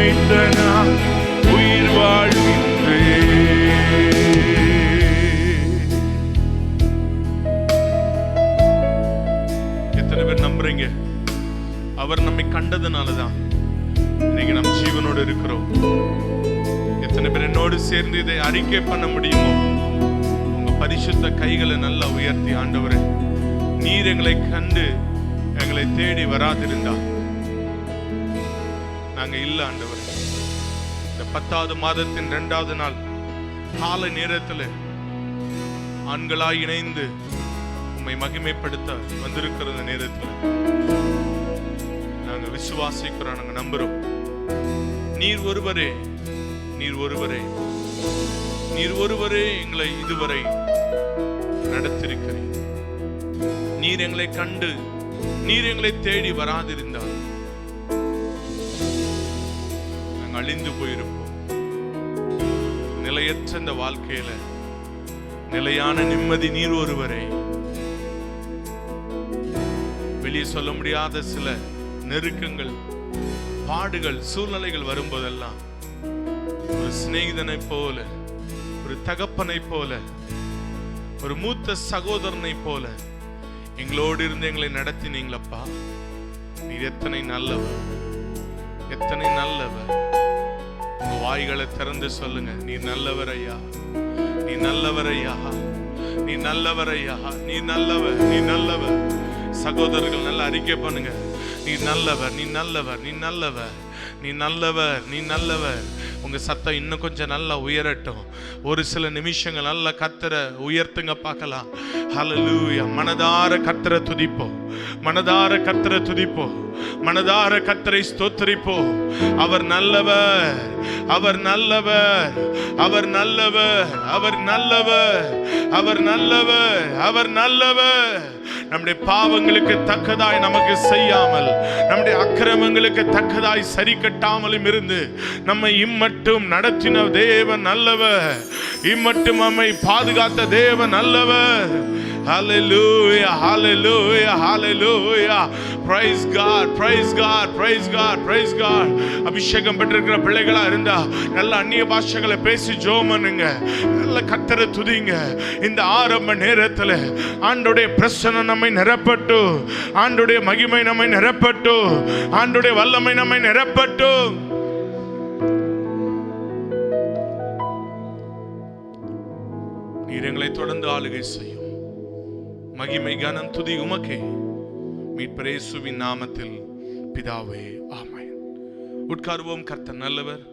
மீட்ட நான் உயிர் வாழ்கின்றேன். எத்தனை பேர் நம்புறீங்க? அவர் நம்மை கண்டதுனாலதான் இன்னைக்கு நம் ஜீவனோடு இருக்கிறோம். எத்தனை பேர் என்னோடு சேர்ந்து இதை அறிக்கை பண்ண முடியுமோ? உங்க பரிசுத்த கைகளை நல்லா உயர்த்தி, ஆண்டவரே, நீர் எங்களை கண்டு எங்களை தேடி வராதிருந்தா நாங்க இல்ல ஆண்டவரே. இந்த 10வது மாதத்தின் 2வது நாள் காலை நேரத்தில் ஆண்களாய் இணைந்து உம்மை மகிமைப்படுத்த வந்திருக்கிற நேரத்தில் நாங்க விசுவாசிக்கிறோம், நாங்க நம்புறோம். நீர் ஒருவரே, நீர் ஒருவரே, நீர் ஒருவரே எங்களை இதுவரை நடத்திருக்கிறீர். நீர் எங்களை கண்டு நீர் எங்களை தேடி வராதிருந்தால் நாங்கள் அழிந்து போயிருப்போம். நிலையற்ற இந்த வாழ்க்கையில நிலையான நிம்மதி நீர் ஒருவரே. வெளியே சொல்ல முடியாத சில நெருக்கங்கள், பாடுகள், சூழ்நிலைகள் வரும்போதெல்லாம் ஒரு சிநேகிதனை போல, ஒரு தகப்பனை போல, ஒரு மூத்த சகோதரனை போல எங்களோடு இருந்து எங்களை நடத்தினீங்களப்பா. நீர் எத்தனை நல்லவர், எத்தனை நல்லவர். உங்க வாய்களை திறந்து சொல்லுங்க, நீ நல்லவர் ஐயா, நீ நல்லவர் ஐயா, நீ நல்லவர் ஐயா, நீ நல்லவர், நீ நல்லவர். சகோதரர்கள் நல்ல அறிக்கை பண்ணுங்க, நீ நல்லவர், நீ நல்லவர், நீ நல்லவர், நீ நல்லவர், நீ நல்லவர். உங்க சத்தம் இன்னும் கொஞ்சம் நல்லா உயரட்டும். ஒரு சில நிமிஷங்கள் நல்லா கர்த்தரை உயர்த்துங்க பார்க்கலாம். ஹல்லேலூயா. மனதார கர்த்தரை துதிப்போம், மனதார கர்த்தரை துதிப்போம், மனதார கர்த்தரை ஸ்தோத்திரிப்போம். அவர் நல்லவர், அவர் நல்லவர், அவர் நல்லவர், அவர் நல்லவர், அவர் நல்லவர், அவர் நல்லவர். நம்முடைய பாவங்களுக்கு தக்கதாய் நமக்கு செய்யாமல், நம்முடைய அக்கிரமங்களுக்கு தக்கதாய் சரி கட்டாமலும் இருந்து நம்மை இம்மட்டும் நடத்தின தேவன் நல்லவர், இம்மட்டும் நம்மை பாதுகாத்த தேவன் நல்லவர். Hallelujah, hallelujah, hallelujah. Praise God, praise God, praise God, praise God. அபிஷேகம் பெற்றிருக்கிற பிள்ளைகளா இருந்தா நல்ல அந்நிய பாஷைகளை பேசி ஜெபம் பண்ணுங்க, நல்ல கர்த்தரை துதிங்க. இந்த ஆரம்ப நேரத்தில் ஆண்டவருடைய பிரசன்னம் நம்மை நிரப்பட்டு, ஆண்டவருடைய மகிமை நம்மை நிரப்பட்டு, ஆண்டவருடைய வல்லமை நம்மை நிரப்பட்டு. நீர் எங்களை தொடர்ந்து ஆளுகை செய்யும். மகிமை கனம் துதி உமக்கே, மீட்பர் இயேசுவின் நாமத்தில் பிதாவே, ஆமென். உட்காருவோம். கர்த்தர் நல்லவர்.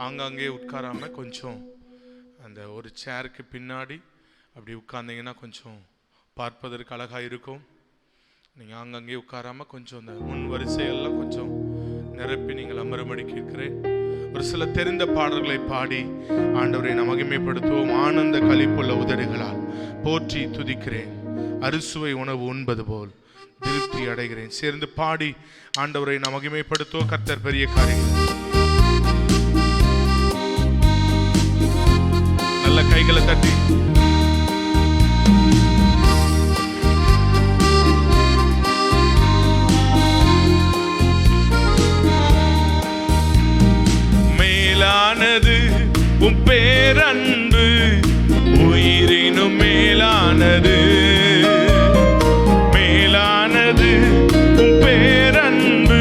ஆங்காங்கே உட்காராம கொஞ்சம் அந்த ஒரு சேருக்கு பின்னாடி அப்படி உட்கார்ந்தீங்கன்னா கொஞ்சம் பார்ப்பதற்கு அழகா இருக்கும். நீங்க ஆங்காங்கே உட்காராம கொஞ்சம் அந்த முன் வரிசையெல்லாம் கொஞ்சம் நிரப்பி நீங்கள் அமரும்படி கேட்கிறேன். ஒரு சில தெரிந்த பாடல்களை பாடி ஆண்டவரை நாம் மகிமைப்படுத்துவோம். ஆனந்த களிப்புள்ள உதடுகளால் போற்றி துதிக்கிறேன், அறுசுவை உணவு உண்பது போல் திருப்தி அடைகிறேன். சேர்ந்து பாடி ஆண்டவரை நாம் மகிமைப்படுத்துவோம். கர்த்தர் பெரிய காரியங்கள். நல்ல கைகளை தட்டி மேலானது உம் பேரன்பு, உயிரினும் மேலானது, மேலானது உம் பேரன்பு,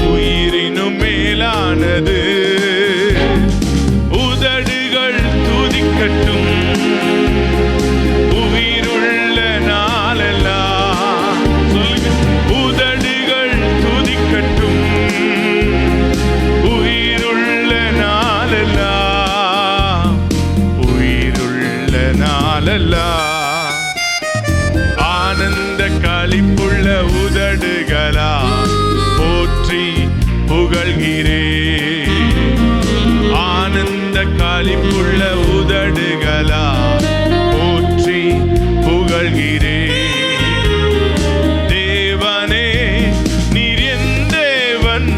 உயிரினும் மேலானது. உதடுகள் துதிக்கட்டும் உயிருள்ள நாளெல்லாம். உதடுகள் துதிக்கட்டும் உயிருள்ள நாளெல்லாம், உயிருள்ள நாளெல்லாம். ஆனந்த களிப்புள்ள உதடுகளா போற்றி புகழ்கிறேன். ஆனந்த களிப்புள்ள உதடுகளா போற்றி புகழ்கிறேன். தேவனே நீர் என் தேவன்,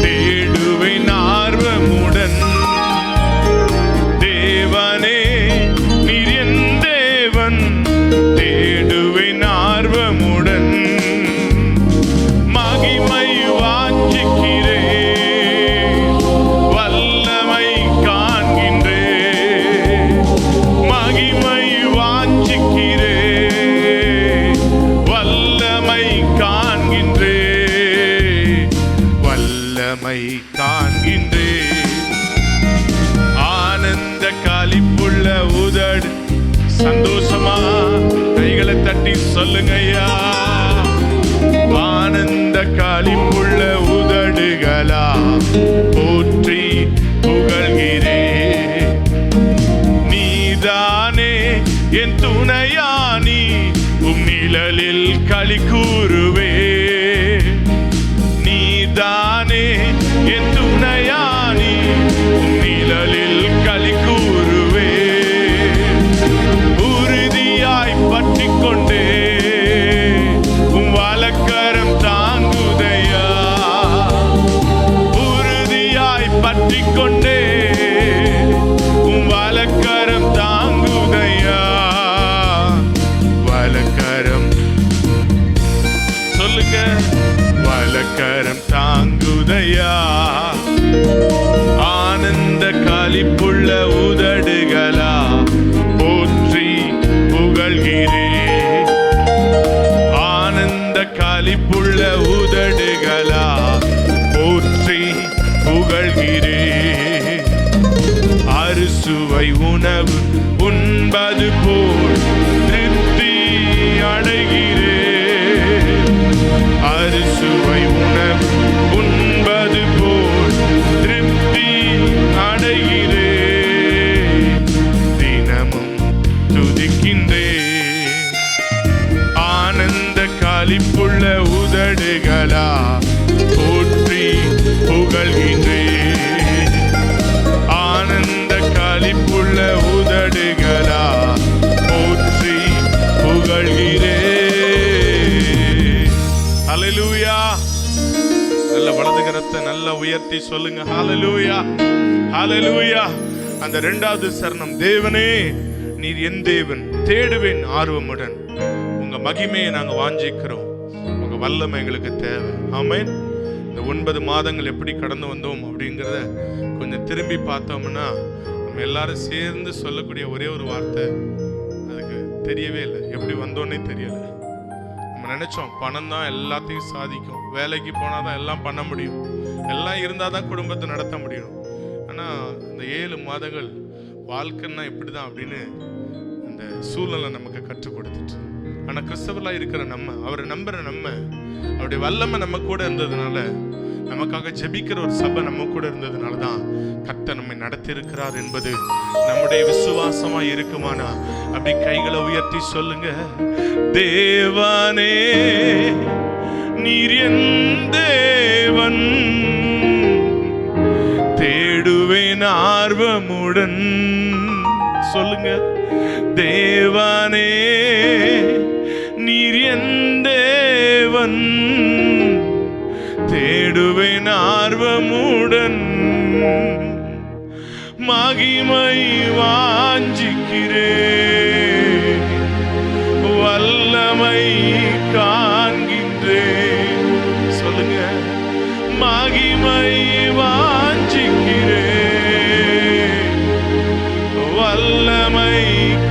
தேடுவேன் ஆர்வமுடன். தேவனே நீர் என் தேவன், தேடுவேன் ஆர்வமுடன். மகிமை வாஞ்சிக்கிறேன், வல்லமை காண்கின்றேன். ஆனந்த களிப்புள்ள உதடு. சந்தோஷமா கைகளை தட்டி சொல்லுங்க ஐயா. ஆனந்த களிப்புள்ள உதடுகளா போற்றி புகழ்கிறேன். நீதானே என் துணையானி, உம் நிழலில் களி கூறுவே. நீதானே என் துணையானி, உம் நிழலில் களி கூறுவே. உறுதியாய் பற்றிக் கொண்டே உம் வலக்கரம் தாங்குதையா. உறுதியாய் பற்றிக் கொண்டே உம் வலக்கரம் தாங்குதையா. வலக்கரம் சொல்லுங்க. வலக்கரம் தாங்குதையா. ஆனந்த களிப்புள்ள உதடுகளா போற்றி புகழ்கிறேன். ஆனந்த களிப்புள்ள உதடுகளா போற்றி புகழ்கிறேன். அறுசுவை உணவு உண்பது போல் திருப்தி அடைகிறேன். அறுசுவை உணவு உண்பது போல் திருப்தி அடைகிறேன். தினமும் துதிக்கின்றேன். ஆனந்த களிப்புள்ள உதடுகளா போற்றி புகழ்கின்றேன். ஆனந்த களிப்புள்ள உதடுகளா போற்றி புகழ்கிறேன். ஹல்லேலூயா. நல்ல வலது கரத்தை நல்ல உயர்த்தி சொல்லுங்க. ஹல்லேலூயா, ஹல்லேலூயா. அந்த இரண்டாவது சரணம், தேவனே நீர் என் தேவன், தேடுவேன் ஆர்வமுடன். உங்க மகிமையை நாங்க வாஞ்சிக்கிறோம். உங்க வல்லமை எங்களுக்கு தேவை. ஆமென். இந்த 9 மாதங்கள் எப்படி கடந்து வந்தோம் அப்படிங்கிறத கொஞ்சம் திரும்பி பார்த்தோம்னா நம்ம எல்லாரும் சேர்ந்து சொல்லக்கூடிய ஒரே ஒரு வார்த்தை அதுக்கு தெரியவே இல்லை. எப்படி வந்தோன்னே தெரியல. நம்ம நினைச்சோம் பணம் தான் எல்லாத்தையும் சாதிக்கும், வேலைக்கு போனால் தான் எல்லாம் பண்ண முடியும், எல்லாம் இருந்தால் தான் குடும்பத்தை நடத்த முடியும். ஆனால் இந்த 7 மாதங்கள் வாழ்க்கைன்னா இப்படி தான் அப்படின்னு அந்த சூழ்நிலை நமக்கு கற்றுக் கொடுத்துட்டு, ஆனால் கிறிஸ்தவர்களாக இருக்கிற நம்ம, அவரை நம்புற நம்ம, அவருடைய வல்லமை நம்ம கூட இருந்ததுனால, நமக்காக ஜெபிக்கிற ஒரு சபை நம்ம கூட இருந்ததுனால தான் கர்த்தர் நம்மை நடத்தி இருக்கிறார் என்பது நம்முடைய விசுவாசமா இருக்குமானா அப்படி கைகளை உயர்த்தி சொல்லுங்க. தேவனே நீர் என் தேவன், தேடுவேன் ஆர்வமுடன். சொல்லுங்க. தேவனே நீர் என் தேவன், தேடுவேன் ஆர்வமுடன். மகிமை வாஞ்சிக்கிறேன், வல்லமை காண்கின்றேன். சொல்லுங்க. மகிமை வாஞ்சிக்கிறேன், வல்லமை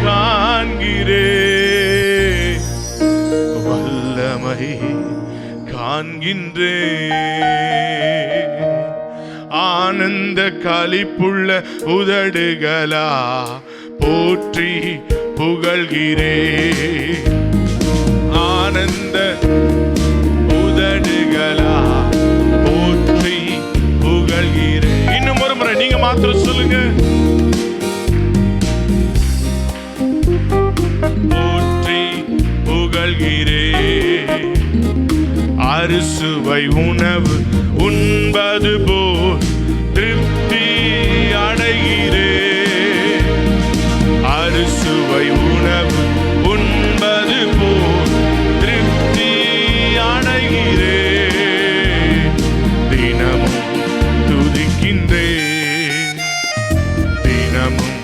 காண்கிறேன். வல்லமை காண்கின்றேன். ஆனந்த களிப்புள்ள உதடுகளா போற்றி புகழ்கிறேன். ஆனந்த உதடுகளா போற்றி புகழ்கிறேன். இன்னும் ஒரு முறை நீங்க மாத்திரம் சொல்லுங்க. போற்றி புகழ்கிறேன். அறுசுவை உணவு உண்பது போல் திருப்தி அடைகிறேன். அறுசுவை உணவு உண்பது போல் திருப்தி அடைகிறேன். தினமும் துதிக்கின்றேன், தினமும்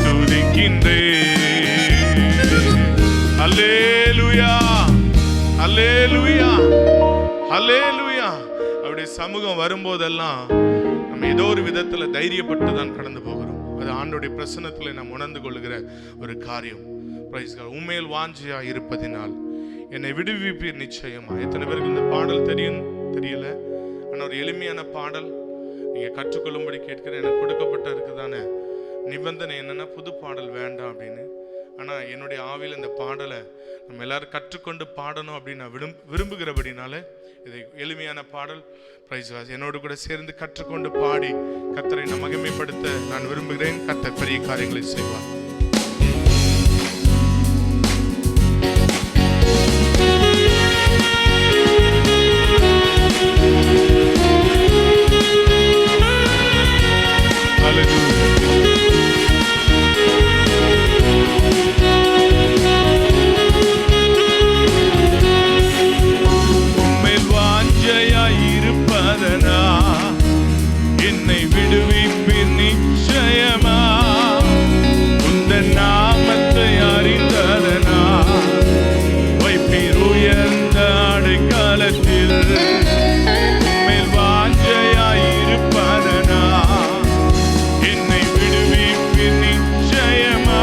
துதிக்கின்றேன். அல்லேலூயா, அல்லேலூயா, அல்லேலூயா. அவருடைய சமூகம் வரும்போதெல்லாம் நம்ம ஏதோ ஒரு விதத்துல தைரியப்பட்டு தான் கடந்து போகிறோம். அது ஆண்டோடைய பிரசன்னத்துல நாம் உணர்ந்து கொள்ளுகிற ஒரு காரியம். Praise God. உண்மையில் வாஞ்சியா இருப்பதினால் என்னை விடுவிப்பீர் நிச்சயமா. எத்தனை பேருக்கு இந்த பாடல் தெரியும் தெரியல, ஆனால் ஒரு எளிமையான பாடல் நீங்கள் கற்றுக்கொள்ளும்படி கேட்கிறேன். எனக்கு கொடுக்கப்பட்ட இருக்குதானே நிபந்தனை என்னன்னா புது பாடல் வேண்டாம் அப்படின்னு. ஆனால் என்னுடைய ஆவியில் இந்த பாடலை நம்ம எல்லாரும் கற்றுக்கொண்டு பாடணும் அப்படின்னு நான் விரும்புகிறபடினால இது எளிமையான பாடல். பிரைஸ் வாஸ் என்னோடு கூட சேர்ந்து கற்றுக்கொண்டு பாடி கர்த்தரை நான் மகிமைப்படுத்த நான் விரும்புகிறேன். கர்த்தர் பெரிய காரியங்களை செய்வார். என்னை விடுவிப்பீர் நிச்சயமா, உந்தன் நாமத்தை அறிந்ததனா வைப்பீர் உயர்ந்த அடைக்கலத்தில். உம்மேல் வாஞ்சையாயிருப்பதனா என்னை விடுவிப்பீர் நிச்சயமா,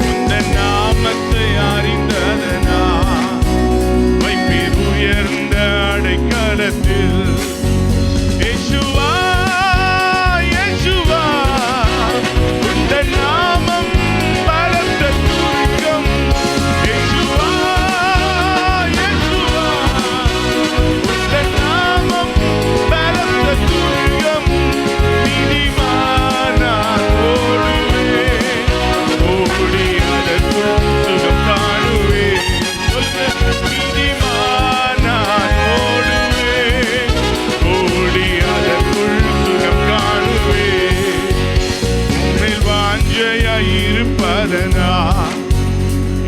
உந்தன் நாமத்தை அறிந்ததனா வைப்பீர் உயர்ந்த அடைக்கலத்தில்.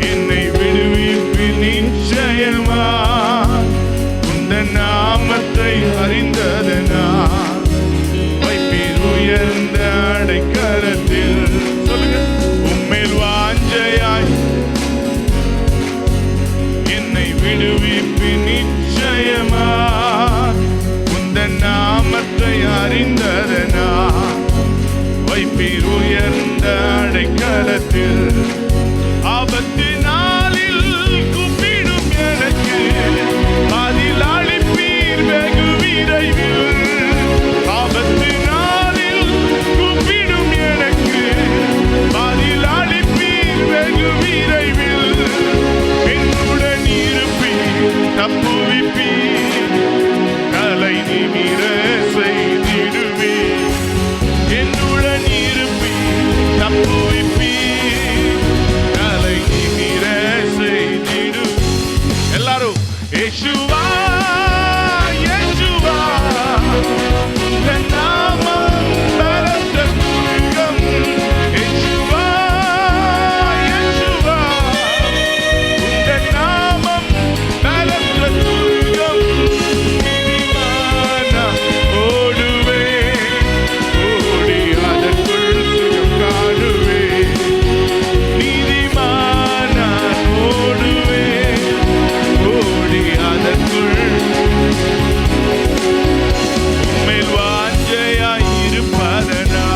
என்னை விடுவிப்பீர் நிச்சயமா, உந்தன் நாமத்தை அறிந்ததனா வைப்பீர் உயர்ந்த அடைக்கலத்தில். சொல்லுங்க. உம்மேல் வாஞ்சையாய் என்னை விடுவிப்பீர் நிச்சயமா, உந்தன் நாமத்தை அறிந்ததனா வைப்பீர் உயர்ந்த அடைக்கலத்தில். ஆபத்து நாளில் கூப்பிடும் எனக்கு பதில் அளிப்பீர் வெகு விரைவில். ஆபத்து நாளில் கூப்பிடும் எனக்கு பதில் அளிப்பீர் வெகு விரைவில். என்னுடன் இருப்பீர் தப்புவிப்பீர் தலை நிமிர செய்திடுவீர். என்னுடன் இருப்பீர் தப்புவிப்பீர் தலை நிமிர செய்திடு. எல்லாரும் இயேசுவா இயேசுவா உந்தன் நாமம் பலத்த துர்கம். இயேசுவா இயேசுவா உந்தன் நாமம் பலத்த துர்கம். நீதிமானா ஓடுவே ஓடி அதற்குள் சுகம் காணுவே. நீதிமானா ஓடுவே ஓடி அதற்குள். உம்மேல் வாஞ்சையாயிருப்பதனா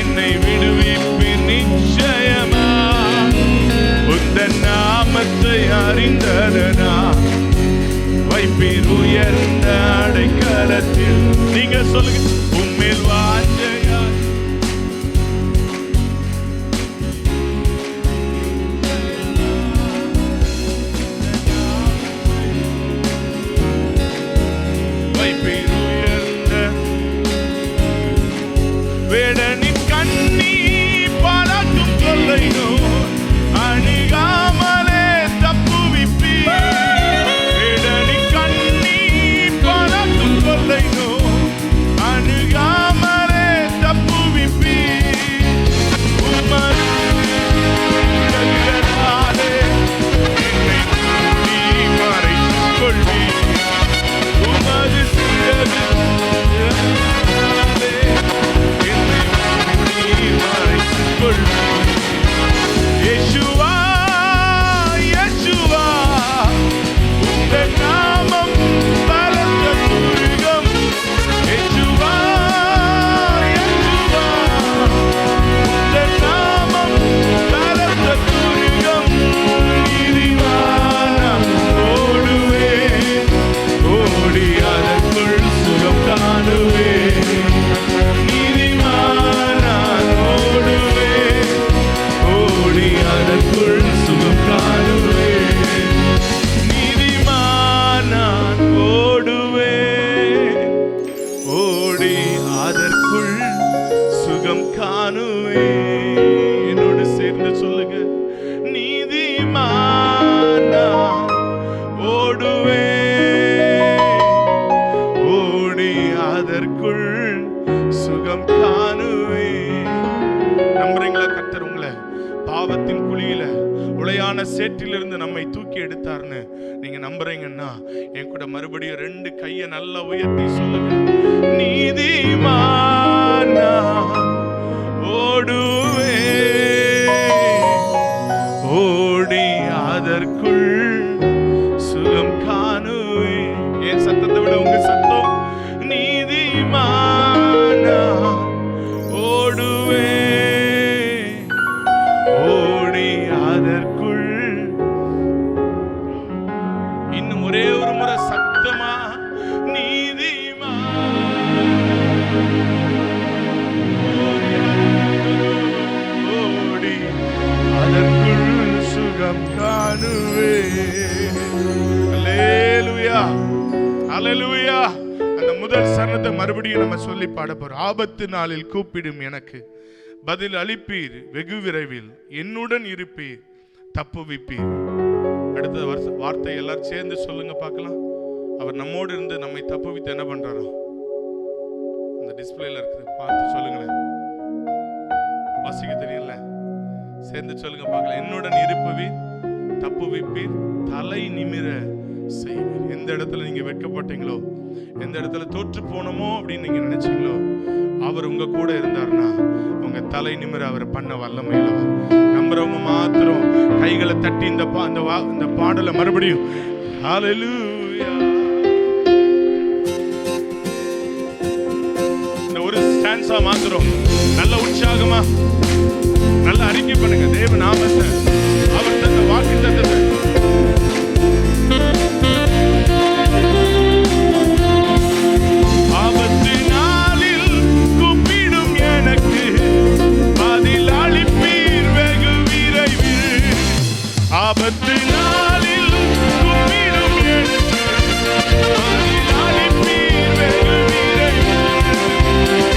என்னை விடுவிப்பீர் நிச்சயமா, உந்தன் நாமத்தை அறிந்ததனா வைப்பீர் உயர்ந்த அடைக்கலத்தில். நீங்க சொல்லுங்க. உம்மேல் வாஞ்சையாய் வைப்பீர் உயர்ந்த. வேடனின் கண்ணி பாராட்டும் கொள்ளைனோ அணிகாமலே தப்புவிப்பீர். வேடனின் கண்ணி பாராட்டும் கொள்ளைனோ அணுகாமலே காணுவேன். என்னோடு சேர்ந்து சொல்லுங்க, நீதிமான் நான் ஓடுவேன், ஓடி அதற்குள் சுகம் காணுவேன். நம்புறீங்களா? கர்த்தர் உங்களை பாவத்தின் குழியில உளையான சேற்றிலிருந்து நம்மை தூக்கி எடுத்தார்னு நீங்க நம்புறீங்கன்னா என் கூட மறுபடியும் 2 கையை நல்லா உயர்த்தி சொல்லுங்க, நீதிமான் நான் ஓடுவேன், ஓடி அதற்குள் சுகம் காணுவேன். என் சத்தத்தை விட உங்க சத்தம், நீதிமான் நான் ஓடுவேன், ஓடி அதற்குள். இன்னும் ஒரே ஒரு முறை சத்தமா, ஓடி அதற்குள் சுகம் காணுவேன். அல்லேலூயா, அல்லேலூயா. அந்த முதல் சரணத்தை மறுபடியும் நம்ம சொல்லி பாட போறோம். ஆபத்து நாளில் கூப்பிடும் எனக்கு பதில் அளிப்பீர், வெகு விரைவில் என்னுடன் இருப்பீர், தப்புவிப்பீர். அடுத்த வார்த்தை எல்லாரும் சேர்ந்து சொல்லுங்க பார்க்கலாம். அவர் நம்மோடு இருந்து நம்மை தப்புவித்து என்ன பண்றாரோ அந்த டிஸ்பிளேல இருக்குது, பார்த்து சொல்லுங்களேன். வாசிக்க தெரியல, சேர்ந்து சொல்லுங்க பார்க்கலாம். என்னுடன் இருப்பீர், தப்புவிப்பீர், தலை நிமிர செய்வீர். எந்த இடத்துல நீங்க வெட்கப்பட்டீங்களோ, எந்த இடத்துல தோற்று போனோமோ அப்படின்னு நீங்க நினைச்சீங்களோ, அவர் உங்க கூட இருந்தார்னா உங்க தலை நிமிர அவர் பண்ண வல்லமையிலவர். நம்புறவங்க மாத்திரம் கைகளை தட்டி இந்த பாடலை மறுபடியும் ஹல்லேலூயா. இந்த ஒரு ஸ்டான்ஸா மாத்திரம் நல்ல உற்சாகமா நல்ல அறிக்கை பண்ணுங்க தேவ நாமத்தை, அவர் தந்த வாக்கு தந்தத்தை. ஆபத்து நாளில் கூப்பிடும் எனக்கு பதில் அளிப்பீர், வெகு விரைவில். ஆபத்து நாளில் கூப்பிடும் எனக்கு பதில் அளிப்பீர், வெகு விரைவில்.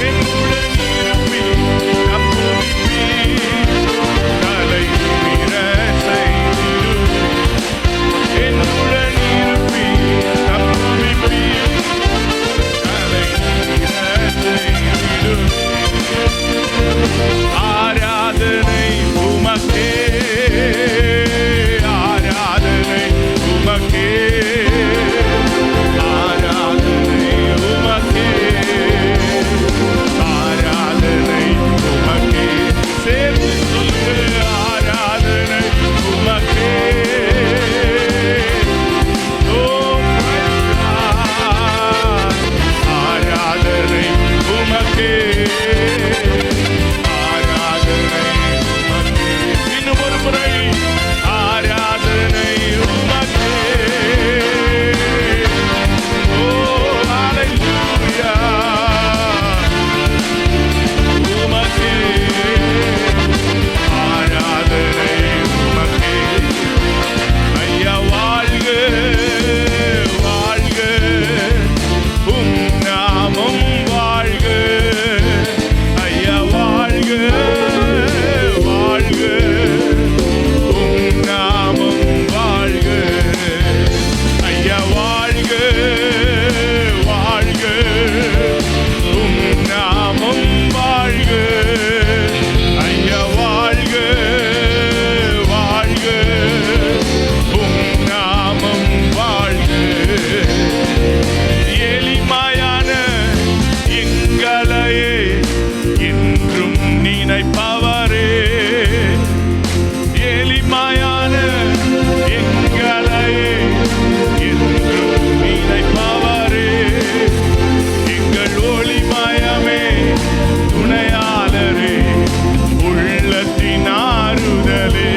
என்னுடன் இருப்பீர், தப்புவிப்பீர், தலை நிமிர செய்வீர். என்னுடன் இருப்பீர், தப்புவிப்பீர், தலை நிமிர செய்வீர். ஆராதனை உமக்கே, ஆராதனை உமக்கே, ஆராதனை உமக்கே, ஆராதனை உமக்கே. சேர்ந்து சொல்லு, ஆராதனை உமக்கே. ஓ ஆராதனை உமக்கே, ஆராதனை உமக்கே. இன்னும் ஒரு முறை, ஆராதனை உமக்கே. ஓ ஹல்லேலூயா, உமக்கே, ஆராதனை உமக்கே. ஐயா வாழ்க, வாழ்க, உம் நாமம் வாழ்க. ஐயா வாழ்க, வாழ்க, உம் நாமம் வாழ்க. ஐயா வாழ்க, வாழ்க, உம் நாமம் வாழ்க. ஐயா வாழ்க, வாழ்க, உம் நாமம் வாழ்க. எளிமையான எங்களையே என்றும் நினைப்பவரே, எளிமையான எங்களையே என்றும் நினைப்பவரே. எங்கள் ஒளிமயமே, துணையாளரே, உள்ளத்தின் ஆறுதலே.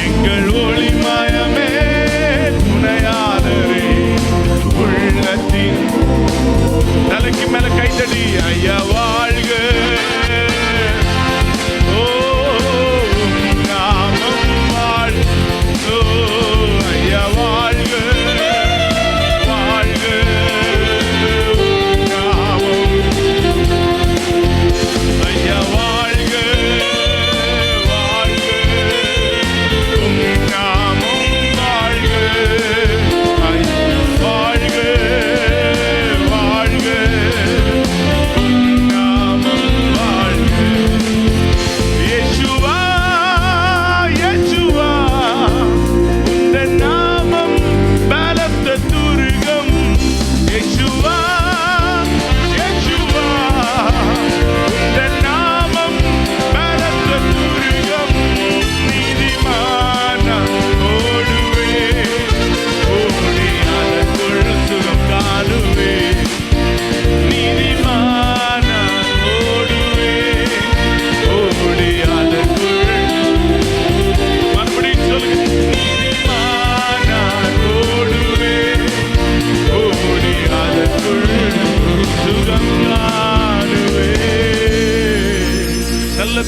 எங்கள் ஒளிமயமே, துணையாளரே, உள்ளத்தின். தலைக்கு மேல கைத்தடி. ஐயா வாழ்க, ஓ நாமம் வாழ்க. ஓ ஐயா வாழ்க, வாழ்க, நாமம். ஐயா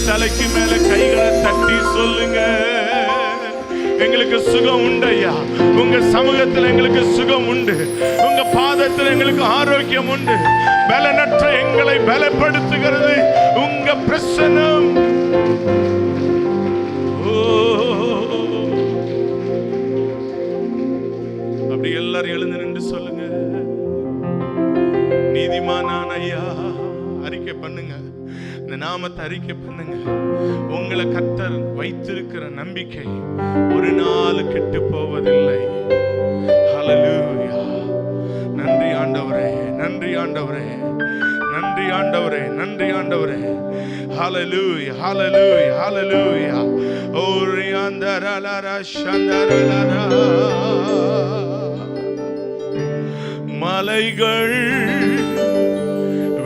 தலைக்கு மேல கைகளை தட்டி சொல்லுங்க, எங்களுக்கு சுகம் உண்டு ஐயா. உங்க சமூகத்தில் எங்களுக்கு சுகம் உண்டு. உங்க பாதத்தில் எங்களுக்கு ஆரோக்கியம் உண்டு. பலனற்ற எங்களை பலப்படுத்துகிறது உங்க பிரசன்னம். அப்படி எல்லாரும் எழுந்து நின்று சொல்லுங்க, நீதிமானான ஐயா. அறிக்கை பண்ணுங்க, இந்த நாமத்தை அறிக்கை பண்ணுங்க. உங்களை கர்த்தர் வைத்திருக்கிற நம்பிக்கை ஒரு நாள் கெட்டு போவதில்லை. ஹல்லேலூயா. நன்றி ஆண்டவரே, நன்றி ஆண்டவரே, நன்றி ஆண்டவரே, நன்றி ஆண்டவரே. ஹல்லேலூயா, ஹல்லேலூயா, ஹல்லேலூயா. ஓரியாந்தரலரா சந்தரலரா. மலைகள்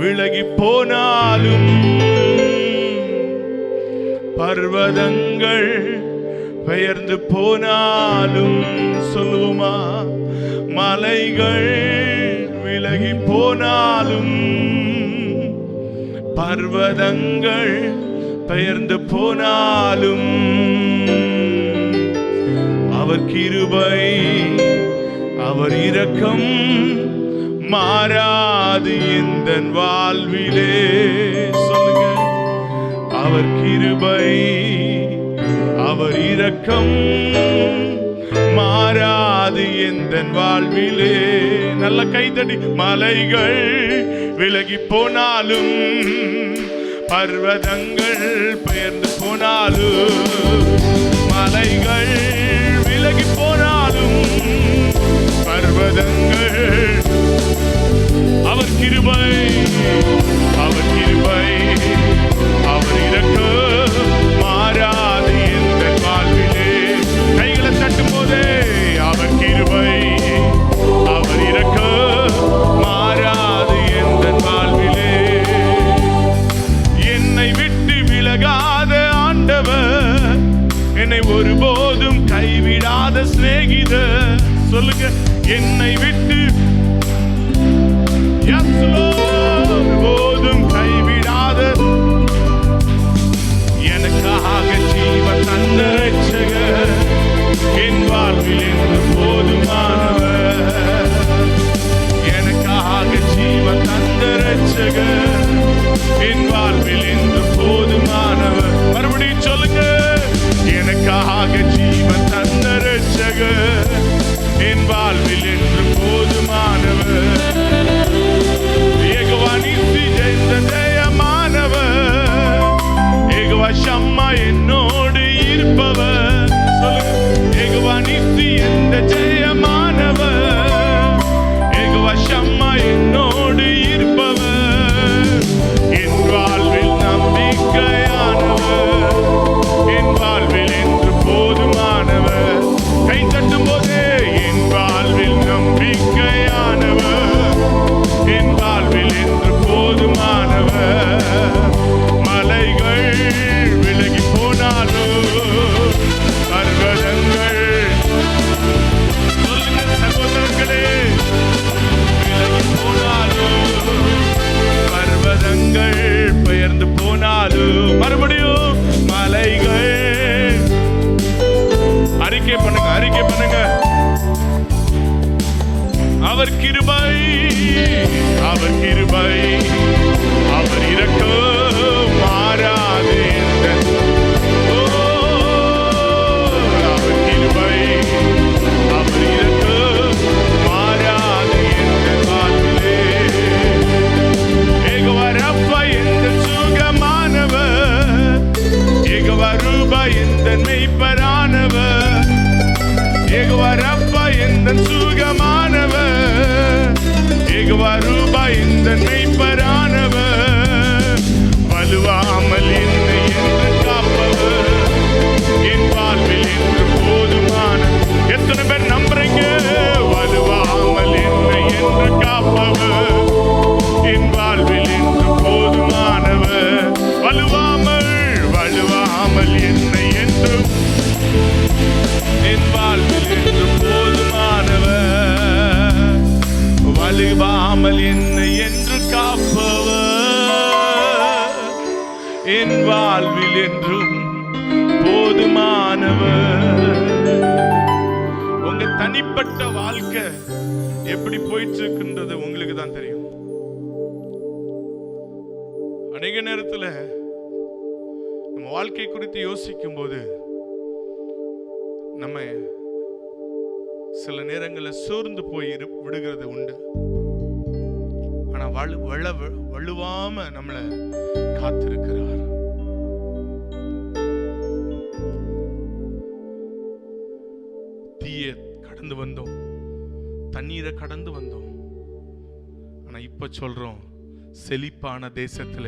விலகி போனாலும், பர்வதங்கள் பெயர்ந்து போனாலும், சொல்லுமா, மலைகள் விலகி போனாலும், பர்வதங்கள் பெயர்ந்து போனாலும், அவர் கிருபை அவர் இரக்கம் மாறாது எந்தன் வாழ்விலே. சொல்லுங்க, அவர் கிருபை அவர் இரக்கம் மாறாது எந்தன் வாழ்விலே. நல்ல கைதடி. மலைகள் விலகி போனாலும், பர்வதங்கள் பெயர்ந்து போனாலும், மலைகள் விலகி போனாலும், பர்வதங்கள், அவர் கிருபை அவர் கிருபை அவர் இரக்கம் மாறாது எந்த வாழ்விலே. கைகளை தட்டும் போதே, அவர் கிருபை அவர் இரக்கம் மாறாது எந்த வாழ்விலே. என்னை விட்டு விலகாத ஆண்டவர், என்னை ஒருபோதும் கைவிடாத சிநேகிதர். சொல்லுங்க, என்னை விட்டு ஒருபோதும் கைவிடாத, எனக்காக ஜீவன் தந்த இரட்சகர், என் வாழ்வில் என்று போதுமானவர். எனக்காக ஜீவன் தந்த இரட்சகர், என் வாழ்வில் என்று போதுமானவர். மறுபடியும் சொல்லுங்க, எனக்காக ஜீவன் தந்த இரட்சகர், என் வாழ்வில் என்று போதுமானவர். யெகோவா நீதி ஜெயந்த ஜெயமானவர், யெகோவா ஷம்மா என்னோடு இருப்பவர். சொல்லுங்க, யெகோவா நீதி எந்த ஜெயமானவர், யெகோவா ஷம்மா என்னோடு இருப்பவர். என் வாழ்வில் நம்பிக்கையானவர், என் வாழ்வில் என்று போதுமானவர். கை தட்டும் போதே, என் வாழ்வில் நம்பிக்கையானவர், என் வாழ்வில் என்று போதுமானவர். மலைகள் விலகி போனாலும், பர்வதங்கள், சொல்லுங்க சகோதரர்களே, விலகி போனாலும், பர்வதங்கள் பெயர்ந்து போனாலும், மறுபடியும் மலைகள். அறிக்கை பண்ணுங்க, அறிக்கை பண்ணுங்க. அவர் கிருபை அவர் கிருபை அவர் இரக்கம் மாறாது எந்த. அவர் கிருபை அவர் இரக்கம் மாறாது எந்த வாழ்விலே. யெகோவா ரப்பா எந்த சுகமானவர், யெகோவா ரூபா எந்த மெய்ப்பரானவர், யெகோவா ரப்பா எந்த சுகமானவர், யெகோவா ரூபா எந்த மெய்ப்பரானவர். வலுவாமல் என்னை என்று காப்பவர், என் வாழ்வில் என்று போதுமான. எத்தனை பேர் நம்புறீங்க? வலுவாமல் என்னை என்று காப்பவர், என் வாழ்வில் என்று போதுமானவர். வலுவாமல் வலுவாமல் என்னை என்று, என் வாழ்வில் என்று போதுமானவர். வலுவாமல் என்னை என்று காப்பவர், என் வாழ்வில் என்றும் போதுமானவர். உங்க தனிப்பட்ட வாழ்க்கை எப்படி போயிட்டு இருக்குன்றது உங்களுக்கு தான் தெரியும். அநேக நேரத்துல நம்ம வாழ்க்கை குறித்து யோசிக்கும் போது நம்ம சில நேரங்களில் சோர்ந்து போய் விடுகிறது உண்டு. ஆனா வலுவாம நம்மளை காத்திருக்கிறார். தீய கடந்து வந்தோம், தண்ணீரை கடந்து வந்தோம். ஆனா இப்ப சொல்றோம், செழிப்பான தேசத்துல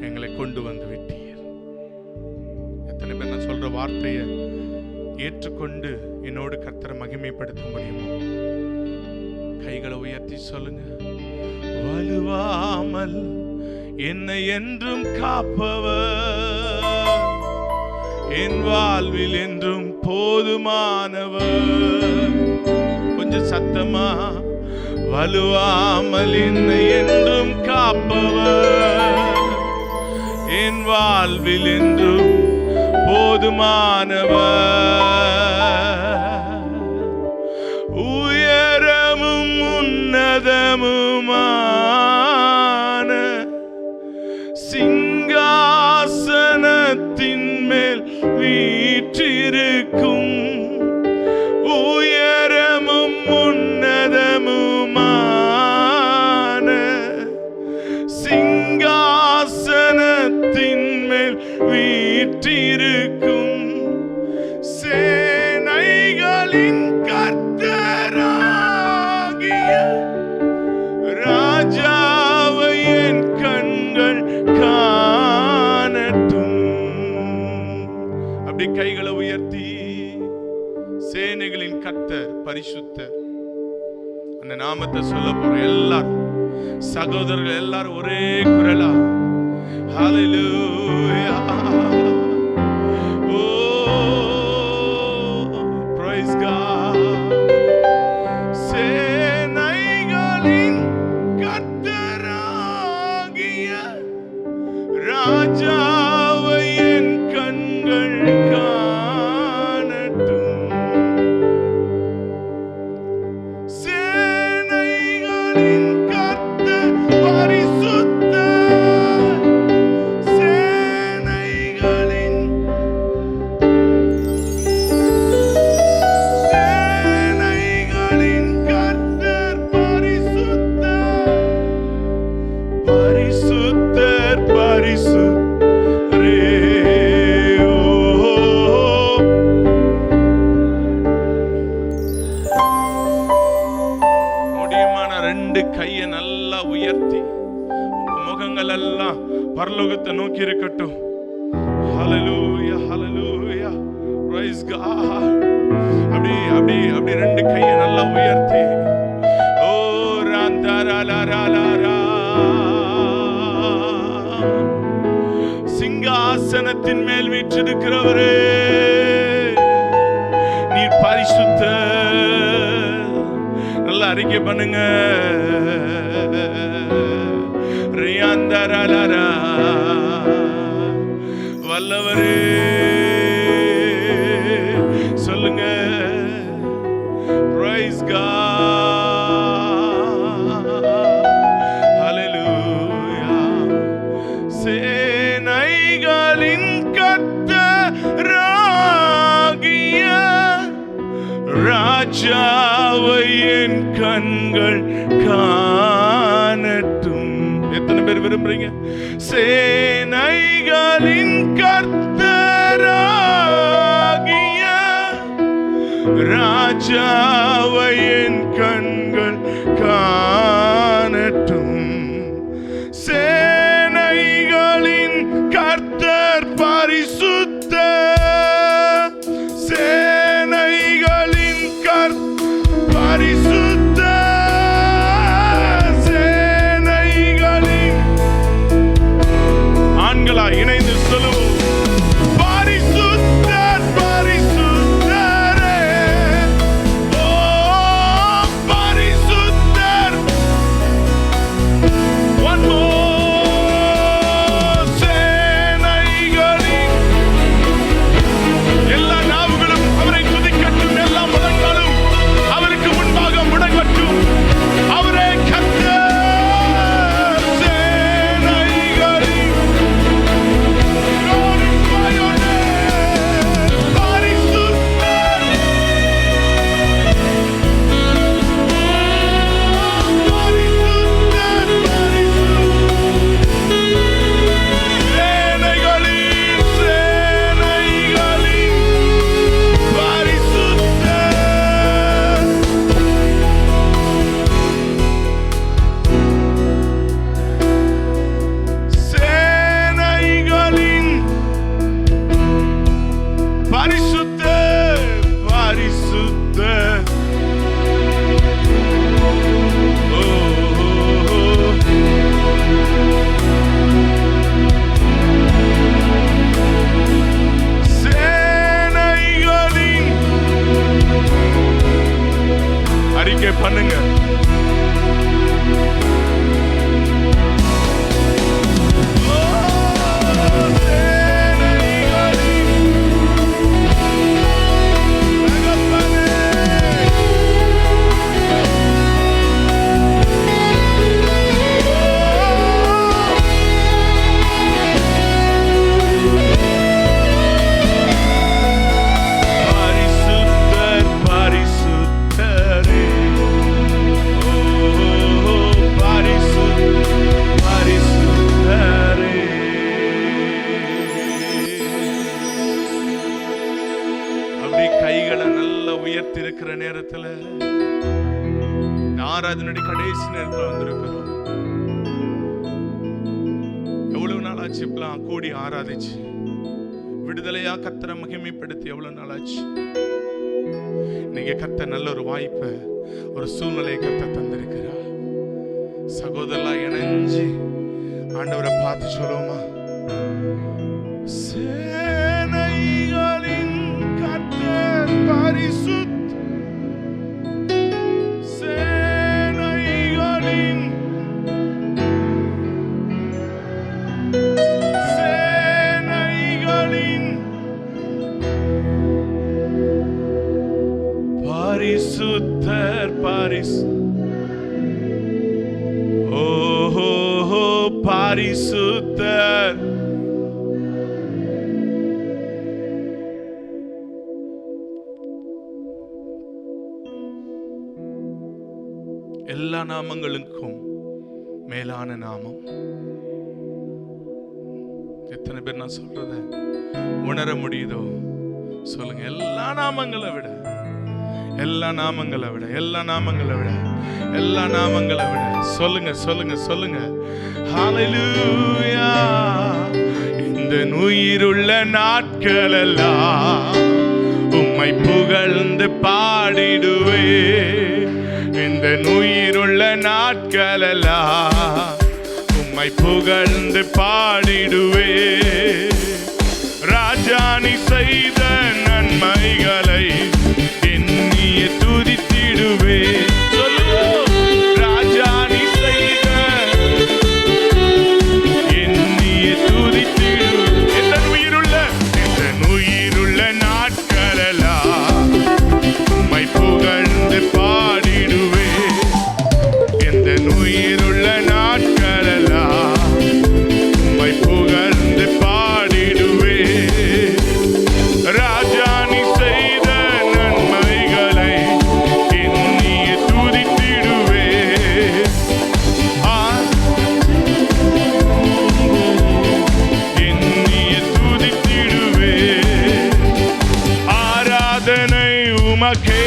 எங்களை கொண்டு வந்து விட்டீர். எத்தனை பேர் நான் சொல்ற வார்த்தையை ஏற்றுக்கொண்டு என்னோடு கர்த்தரை மகிமைப்படுத்த முடியுமோ? கைகளை உயர்த்தி சொல்லுங்க. வலுவாமல் என்னை என்றும் காப்பவர், என் வாழ்வில் என்றும் போதுமானவர். கொஞ்சம் சத்தமா, வலுவாமல் என்னை என்றும் காப்பவர், என் வாழ்வில் என்றும் போதுமானவர். உயரமும் உன்னதமுமான சிங்காசனத்தின் மேல் வீற்றிருக்கும், உயரமும் உன்னதமுமான சிங்காசனத்தின் மேல் வீற்றிருக்கும் சேனைகளின் கர்த்தராகிய ராஜாவை என் கண்கள் காணட்டும். அப்படி கைகளை உயர்த்தி, சேனைகளின் கர்த்தர் பரிசுத்தர் அந்த நாமத்தை சொல்ல போற எல்லாரும் சகோதரர்கள் எல்லாரும் ஒரே குரலா ஹல்லேலூயா, ஓ பிரைஸ் காட். சேனைகளின் கர்த்தராகிய ராஜாவை என் கண்கள் காணட்டும். சேனைகளின் கர்த்தர் பரிசுத்தர், சேனைகளின் கர்த்தர் பரிசுத்தர், பரிசுத்தர் பரிசுத்தரே. முடியுமான ரெண்டு கையை நல்லா உயர்த்தி உங்க முகங்கள் எல்லாம் பரலோகத்தை நோக்கி இருக்கட்டும். ஹல்லேலூயா ஹல்லேலூயா, பிரைஸ் காட். அப்படி அப்படி அப்படி ரெண்டு கையை நல்லா உயர்த்தி, ஓ ராந்தரலரலரா, சிங்காசனத்தின் மேல் வீற்றிருக்கிறவரே நீர் பரிசுத்தர். நல்லா அறிக்கை பண்ணுங்க. ரியாந்தரலரா, வல்லவரே சொல்லுங்க. பிரைஸ் காட், ஹல்லேலூயா. சேனைகளின் கர்த்தராகிய ராஜாவை என் கண்கள் காணட்டும். எத்தனை பேர் விரும்புறீங்க? சேனைகளின் கர்த்தராகிய ராஜாவை என் கண்கள் காணட்டும். சேனைகளின் கர்த்தர் பரிசுத்தர், சேனைகளின் கர்த்தர் பரிசுத்தர், சேனைகளின் ஆண்களா இணைந்து சொல்லுவோம். பரிசுத்தர் பரிசுத்தரே, ஓ இதனுடைய கடைசி நேரத்தில் வந்திருக்கிறோம். எவ்வளவு நாள் ஆச்சு இப்பெல்லாம் கூடி ஆராதிச்சு விடுதலையா கர்த்தரை மகிமைப்படுத்தி எவ்வளவு நாள் ஆச்சு. இன்னைக்கு கர்த்தர் நல்ல ஒரு வாய்ப்பை, ஒரு சூழ்நிலையை கர்த்தர் தந்திருக்கிறார். சகோதரா இணைஞ்சு ஆண்டவரை பார்த்து சொல்லுவோமா? சேனைகளின் கர்த்தர் பரிசுத்த, சேனைகளின் பரிசுத்தர் ஓஹோ பரிசுத்தர். எல்லா நாமங்களுக்கும் மேலான நாமம். எத்தனை பேர் நான் சொல்றத உணர முடியுதோ சொல்லுங்க. எல்லா நாமங்களை விட, எல்லா நாமங்களை விட, எல்லா நாமங்களை விட, எல்லா நாமங்களை விட சொல்லுங்க சொல்லுங்க சொல்லுங்க. ஹல்லேலூயா. இந்த உயிருள்ள நாட்கள் எல்லாம் உம்மை புகழ்ந்து பாடிடுவே. இந்த உயிருள்ள நாட்கள் எல்லாம் உம்மை புகழ்ந்து பாடிடுவே. ராஜானி செய்த நன்மைகளை எண்ணிய துதித்திடுவே. ராஜானி செய்த எண்ணிய துதித்திடுவே. இந்த உயிருள்ள நாட்களெல்லாம் உம்மை புகழ்ந்து பாடிடுவே. இந்த உயிருள்ள நாட்களெல்லாம் உம்மை புகழ்ந்து பாடிடுவே. ராஜானி செய்த நன்மைகளை எண்ணிய துதித்திடுவே. எண்ணிய துதித்திடுவே. ஆராதனை உமக்கே,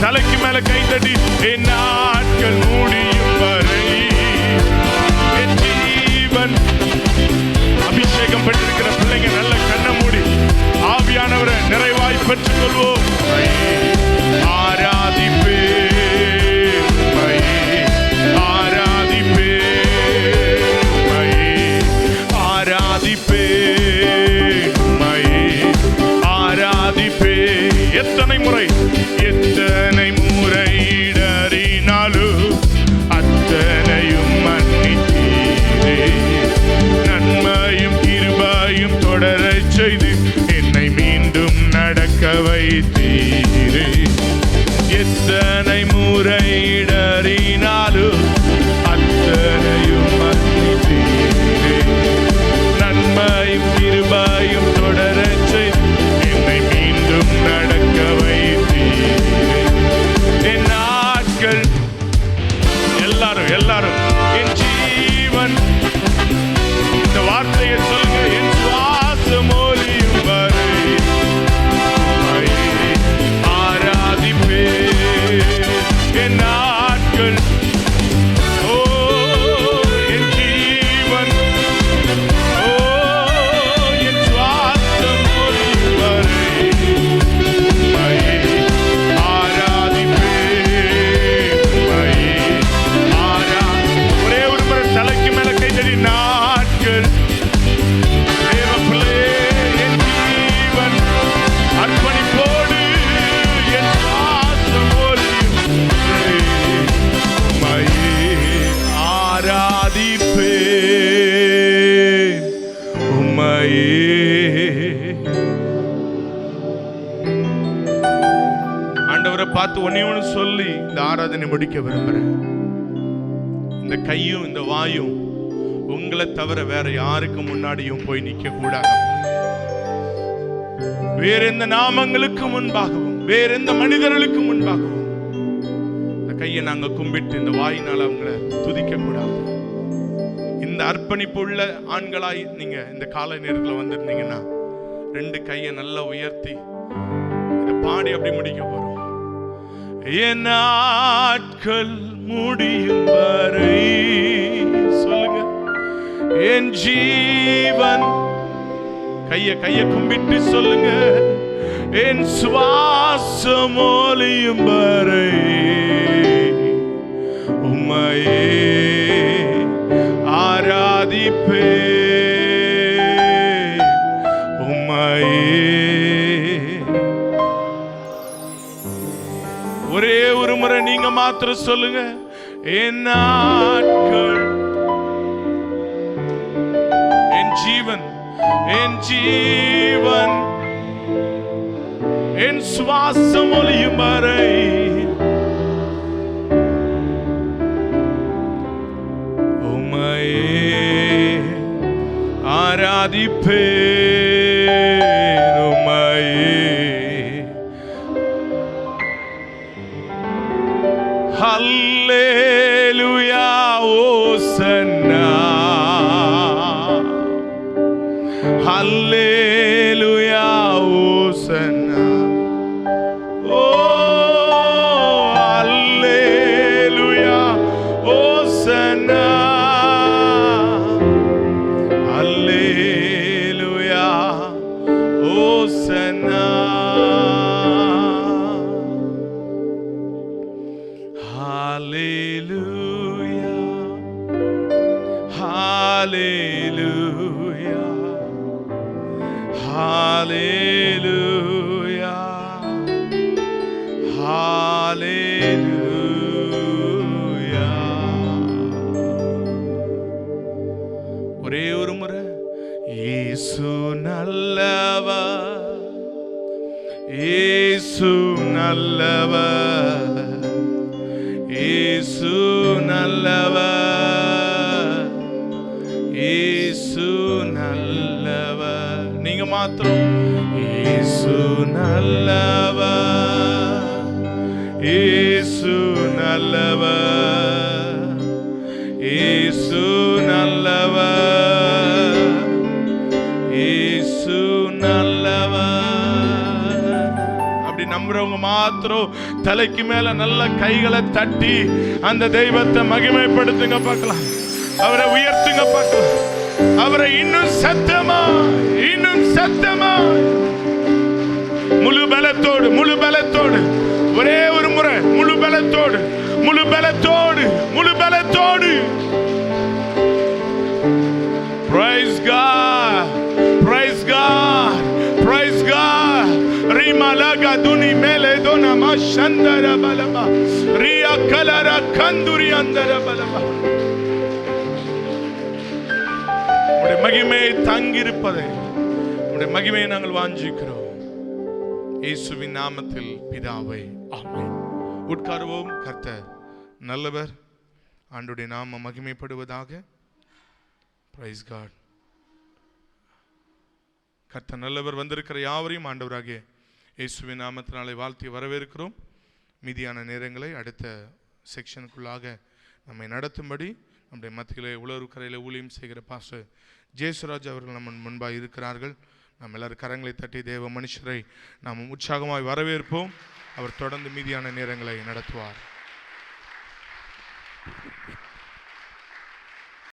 தலைக்கு மேல கை தட்டி என் நாட்கள் முடியும் வரை என் ஜீவன். அபிஷேகம் பெற்றிருக்கிற பிள்ளைங்க நல்ல கண்ணை மூடி ஆவியானவரை நிறைவாய் பெற்றுக் கொள்வோம். ஆராதிப்பே ஆராதிப்பே ஆராதிப்பே ஆராதிப்பே. எத்தனை முறை எத்தனை முறையிடறினாலும் அத்தனையும் மன்னித்தீரே. நன்மையும் கிருபையும் தொடரச் செய்து என்னை மீண்டும் நடக்க வைத்தீரே. எத்தனை முறையிடறினாலும் அத்தனையும் மன்னித்தீரே. நன்மையும் கிருபையும் தொடரச் செய்து என்னை மீண்டும் நடக்க வைத்தீரே. என் நாட்கள் எல்லாரும் எல்லாரும் என் ஜீவன். இந்த வார்த்தையை சொல்லுங்க. என் சுவாசம் ஒலியும் வரை ஆராதிப்பே. என் நாட்கள் ஓ என் ஜீவன் ஓ என் சுவாசம் ஒலியும் வரை ஆராதிப்பே ஆராதிப்பே. பார்த்து ஒன்னு சொல்லி இந்த ஆராதனை முடிக்க விரும்புறேன். இந்த கையும் இந்த வாயும் உங்களை தவிர வேற யாருக்கு முன்னாடியும் போய் நிக்க கூடாது. வேற எந்த நாமங்களுக்கு முன்பாகவும் வேற எந்த மனிதர்களுக்கு முன்பாகவும் இந்த கையை நாங்க கும்பிட்டு இந்த வாயினால அவங்களை துதிக்க கூடாது. இந்த அர்ப்பணிப்பு உள்ள ஆண்களாய் நீங்க இந்த காலை நேரத்தில் வந்திருந்தீங்கன்னா 2 கையை நல்லா உயர்த்தி இதை பாடி அப்படி முடிக்க போறோம். என் நாட்கள் முடியும் வரை சொல்லுங்க, என் ஜீவன் கையை கும்பிட்டு சொல்லுங்க, என் சுவாசம் ஒலியும் வரை உம்மையே ஆராதிப்பே, உம்மையே. ஒரே ஒரு முறை நீங்க மாத்திரம் சொல்லுங்க, என் நாட்கள், என் ஜீவன், என் ஜீவன், என் சுவாசம் ஒலியும் வரை உம்மையே ஆராதிப்பேன், உம்மையே. ஹல்லேலூயா ஓசன்னா, ஹல்லேலூயா ஓசன்னா, ஓ ஹல்லேலூயா ஓசன்னா, ஹல்லேலூயா ஓசன்னா, ஹல்லேலூயா, ஹல்லேலூயா, ஹல்லேலூயா, ஹல்லேலூயா. ஒரே ஒரு முறை, இயேசு நல்லவர், இயேசு நல்லவர், இயேசு நல்லவர், இயேசு நல்லவர். நீங்க மாத்திரம் இயேசு நல்லவர், இயேசு நல்லவர், இயேசு நல்லவர், இயேசு நல்லவர். அப்படி நம்புறவங்க மாத்திரம் தலைக்கு மேல நல்ல கைகளை தட்டி அந்த தெய்வத்தை மகிமைப்படுத்துங்க பார்க்கலாம். அவரை உயர்த்துங்க பார்க்கலாம். அவரை இன்னும் சத்தமா, இன்னும் சத்தமா, முழு பலத்தோடு, முழு பலத்தோடு, ஒரே ஒரு முறை முழு பலத்தோடு, முழு பலத்தோடு, முழு பலத்தோடு. Praise God, praise God, praise God. Rimalaga duni mele dona mashandara balaba, ria kalara kanduri andara balaba. உடைய மகிமையை தங்கியிருப்பதை, உடைய மகிமையை நாங்கள் வாஞ்சிக்கிறோம் இயேசுவின் நாமத்தில் பிதாவே, ஆமென். உட்காருவோம். கர்த்தர் நல்லவர், ஆண்டவருடைய நாமம் மகிமைப்படுவதாக. Praise God. கர்த்தர் நல்லவர். வந்திருக்கிற யாவரையும் ஆண்டவராகிய இயேசுவின் நாமத்தினாலே வாழ்த்தி வரவேற்கிறோம். மீதியான நேரங்களை அடுத்த செக்ஷனுக்குள்ளாக நம்மை நடத்தும்படி நம்முடைய மத்தியிலே உலகக்கரையில் ஊழியம் செய்கிற பாஸ்டர் ஜேசுராஜ் அவர்கள் நம்ம முன்பாக இருக்கிறார்கள். நாம் எல்லாரும் கரங்களை தட்டி தேவ மனுஷரை நாம் உற்சாகமாய் வரவேற்போம். அவர் தொடர்ந்து மீதியான நேரங்களை நடத்துவார்.